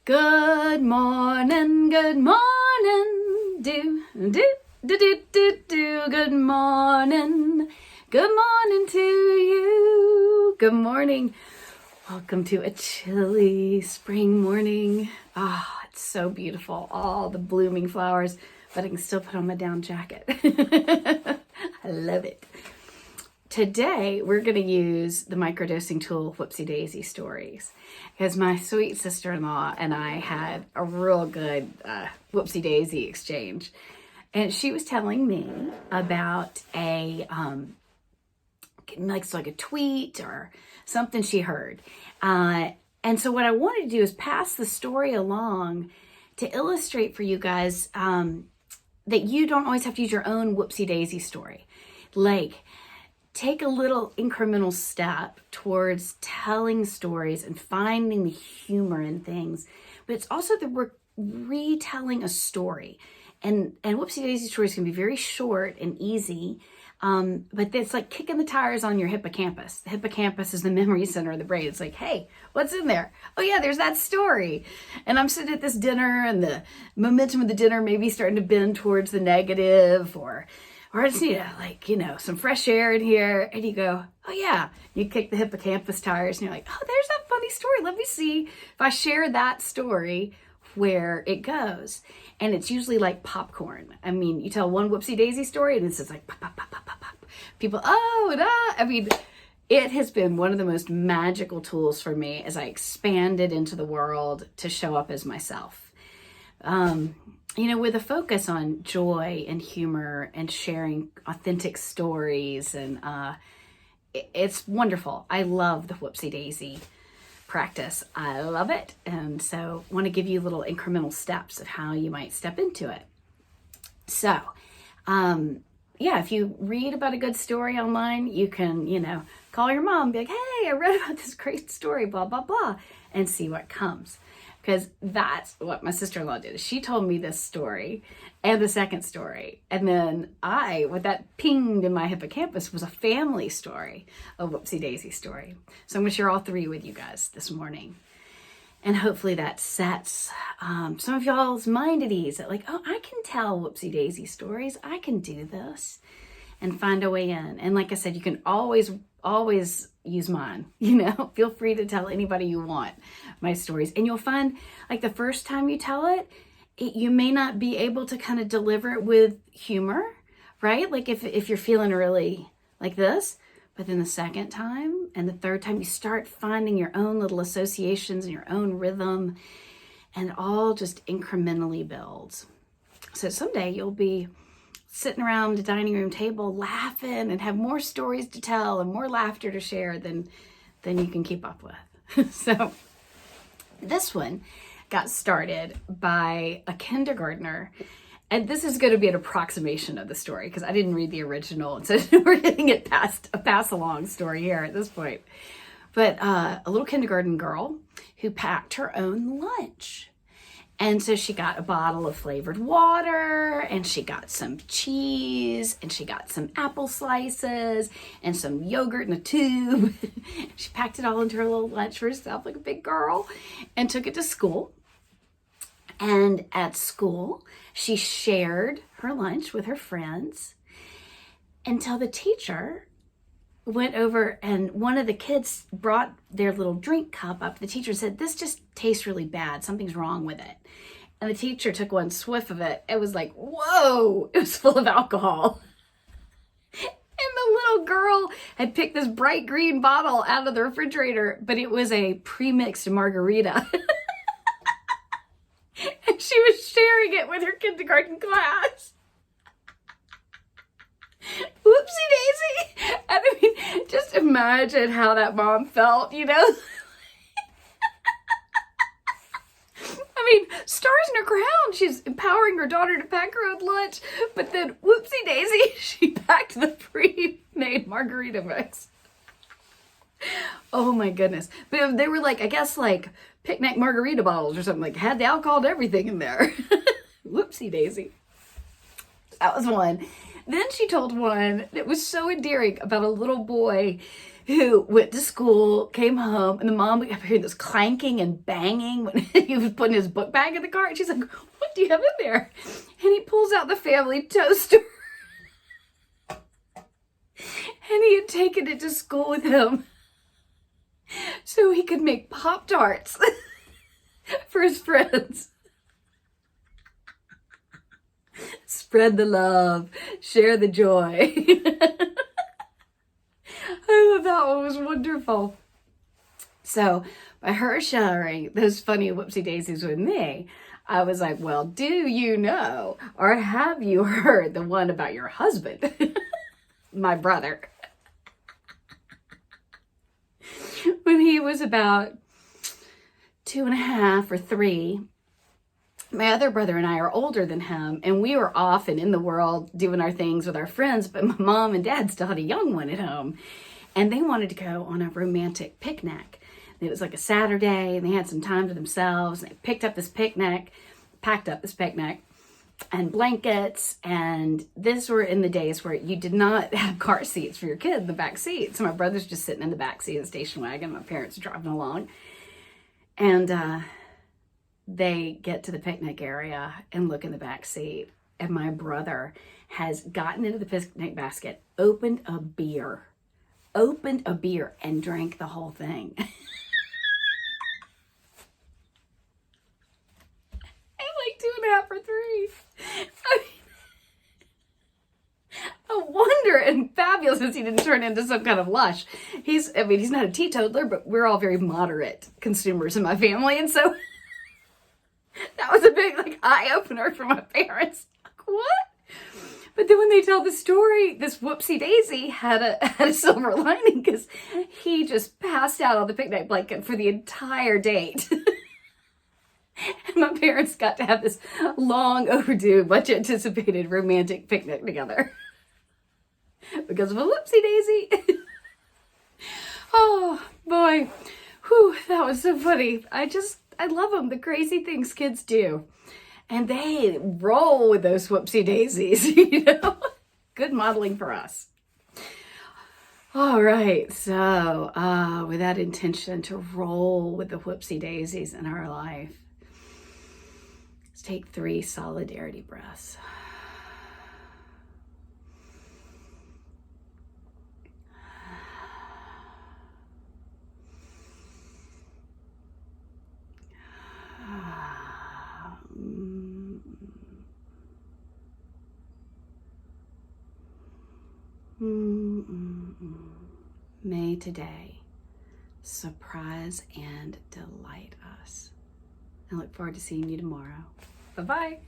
Good morning, good morning, do, good morning to you, good morning. Welcome to a chilly spring morning. It's so beautiful, all the blooming flowers, but I can still put on my down jacket. I love it. Today, we're going to use the microdosing tool, Whoopsie Daisy Stories, because my sweet sister-in-law and I had a real good Whoopsie Daisy exchange. And she was telling me about like a tweet or something she heard. And so what I wanted to do is pass the story along to illustrate for you guys that you don't always have to use your own Whoopsie Daisy story. Like, take a little incremental step towards telling stories and finding the humor in things. But it's also that we're retelling a story. And Whoopsie Daisy stories can be very short and easy, but it's like kicking the tires on your hippocampus. The hippocampus is the memory center of the brain. It's like, hey, what's in there? Oh yeah, there's that story. And I'm sitting at this dinner and the momentum of the dinner may be starting to bend towards the negative, or I just need some fresh air in here. And you go, oh yeah, you kick the hippocampus tires and you're like, oh, there's that funny story. Let me see if I share that story, where it goes. And it's usually like popcorn. I mean, you tell one Whoopsie Daisy story and it's just like pop, pop, pop, pop, pop, pop. People, oh, and ah. I mean, it has been one of the most magical tools for me as I expand it into the world to show up as myself. With a focus on joy and humor and sharing authentic stories. And it's wonderful. I love the Whoopsie Daisy practice. I love it. And so I want to give you little incremental steps of how you might step into it. So, if you read about a good story online, you can, call your mom and be like, hey, I read about this great story, blah, blah, blah, and see what comes. Because that's what my sister-in-law did. She told me this story and the second story. And then what that pinged in my hippocampus was a family story, a Whoopsie Daisy story. So I'm going to share all three with you guys this morning. And hopefully that sets some of y'all's mind at ease. That oh, I can tell Whoopsie Daisy stories. I can do this and find a way in. And like I said, you can always use mine. Feel free to tell anybody you want my stories. And you'll find, like, the first time you tell it, you may not be able to kind of deliver it with humor, right? Like if you're feeling really like this, but then the second time and the third time, you start finding your own little associations and your own rhythm, and all just incrementally builds. So someday you'll be sitting around the dining room table laughing and have more stories to tell and more laughter to share than you can keep up with. So this one got started by a kindergartner, and this is going to be an approximation of the story because I didn't read the original, and so we're getting it past a pass-along story here at this point. But a little kindergarten girl who packed her own lunch. And so she got a bottle of flavored water, and she got some cheese, and she got some apple slices, and some yogurt in a tube. She packed it all into her little lunch for herself like a big girl and took it to school. And at school, she shared her lunch with her friends until the teacher went over, and one of the kids brought their little drink cup up. The teacher said, this just tastes really bad. Something's wrong with it. And the teacher took one swift of it. It was like, whoa, it was full of alcohol. And the little girl had picked this bright green bottle out of the refrigerator, but it was a pre-mixed margarita. And she was sharing it with her kindergarten class. Whoopsie Daisy. And I mean, just imagine how that mom felt, I mean, stars in her crown. She's empowering her daughter to pack her own lunch. But then, Whoopsie Daisy, she packed the pre-made margarita mix. Oh my goodness. But they were like, I guess like picnic margarita bottles or something. Like, had the alcohol and everything in there. Whoopsie Daisy. That was one. Then she told one that was so endearing about a little boy who went to school, came home, and the mom would hear this clanking and banging when he was putting his book bag in the car. And she's like, what do you have in there? And he pulls out the family toaster. And he had taken it to school with him so he could make Pop-Tarts for his friends. Spread the love, share the joy. I thought that one was wonderful. So by her sharing those funny whoopsie daisies with me, I was like, well, do you know, or have you heard the one about your husband? My brother. When he was about 2.5 or 3, my other brother and I are older than him, and we were off and in the world doing our things with our friends, but my mom and dad still had a young one at home, and they wanted to go on a romantic picnic. It was like a Saturday, and they had some time to themselves, and they packed up this picnic, and blankets, and these were in the days where you did not have car seats for your kid in the back seat. So my brother's just sitting in the back seat of the station wagon, my parents are driving along, and they get to the picnic area and look in the back seat, and my brother has gotten into the picnic basket, opened a beer, and drank the whole thing. At like 2.5 or 3. I mean, a wonder and fabulous since he didn't turn into some kind of lush. He's not a teetotaler, but we're all very moderate consumers in my family, and so that was a big eye-opener for my parents. Like, what? But then when they tell the story, this Whoopsie Daisy had a silver lining, because he just passed out on the picnic blanket for the entire date. And my parents got to have this long overdue, much anticipated romantic picnic together. Because of a Whoopsie Daisy. Oh boy. Whew, that was so funny. I love them, the crazy things kids do. And they roll with those Whoopsie Daisies, you know? Good modeling for us. All right, so with that intention to roll with the Whoopsie Daisies in our life, let's take 3 solidarity breaths. May today surprise and delight us. I look forward to seeing you tomorrow. Bye-bye.